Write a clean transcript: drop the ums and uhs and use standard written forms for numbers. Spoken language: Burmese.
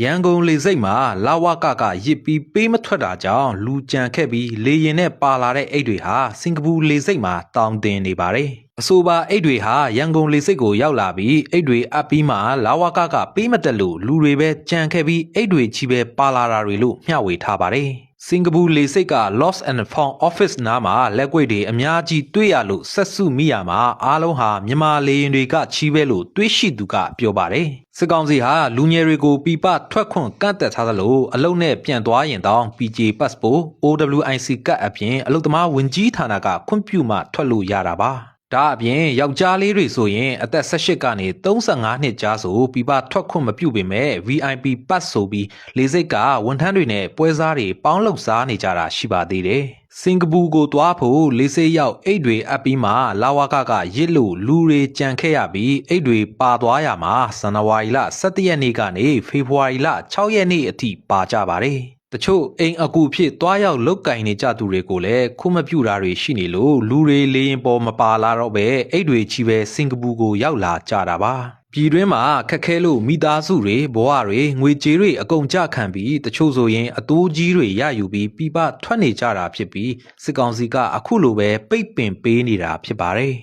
ရန်ကုန်လေစိတ်မှာလာဝကရစ်ပြီးပေးမထွက်တာကြောင့်လူကြံခဲ့ပြီးလေရင်နဲ့ပါလာတဲ့အိတ်တွေဟာစင်ကာပူလေစိတ်မှာတောင်းတင်နေပါတယ်။အဆိုပါအိတ်တွေဟာရန်ကုန်လေစိတ်ကိုရောက်လာပြီးအိတ်တွေအပ်ပြီးမှလာဝကပေးမတက်လို့လူတွေပဲကြံခဲ့ပြီးအိတ်တွေချီပဲပါလာတာတွေလို့မျှဝေထားပါတယ်။စင်ကာပူလေစိတ်က Lost and Found Office နားမှာလက်ကွေတွေအများကြီးတွေ့ရလို့ဆက်စုမိရမှာအားလုံးဟာမြန်မာလေရင်တွေကချီးပဲလို့တွေးရှိသူကပြောပါတယ်။စစ်ကောင်စီဟာလူငယ်တွေကိုပြပထွက်ခွင့်ကန့်သက်ထားသလိုအလုံနဲ့ပြန်သွားရင်တောင် PJ Passport OWIC ကတ်အပြင်အလုသမားဝင်ကြီးဌာနကခွင့်ပြုမှထွက်လို့ရတာပါ။ဒါအပြင်ယောက်ျားလေးတွေဆိုရင်အသက်18ကနေ35နှစ်ကြားဆိုပြပထွက်ခွင့်မပြုပေမဲ့ VIP Pass ဆိုပြီးလေစိတ်ကဝန်ထမ်းတွေနဲ့ပွဲစားတွေပေါင်းလှုပ်စားနေကြတာရှိပါသေးတယ်။စင်ကာပူကိုသွားဖို့လေစိတ်ရောက်အိတ်တွေအပ်ပြီးမှလာဝကရစ်လို့လူတွေကြံခဲ့ရပြီးအိတ်တွေပါသွားရမှာဇန်နဝါရီလ17ရက်နေ့ကနေဖေဖော်ဝါရီလ6ရက်နေ့အထိပါကြပါတယ်။တချို့အိမ်အကူဖြစ်သွားရောက်လုတ်ကင်နေကြသူတွေကိုလည်းခွင့်မပြုတာတွေရှိနေလို့လူတွေလေရင်ပေါ်မပါလာတော့ပဲအိတ်တွေချီပဲစင်ကာပူကိုရောက်လာကြတာပါပြည်တွင်းမှာခက်ခဲလို့မိသားစုတွေဘဝတွေငွေကြေးတွေအကုန်ကြခံပြီးတချို့ဆိုရင်အတိုးကြီးတွေရယူပြီးပြပထွက်နေကြတာဖြစ်ပြီးစစ်ကောင်စီကအခုလိုပဲပိတ်ပင်ပေးနေတာဖြစ်ပါတယ်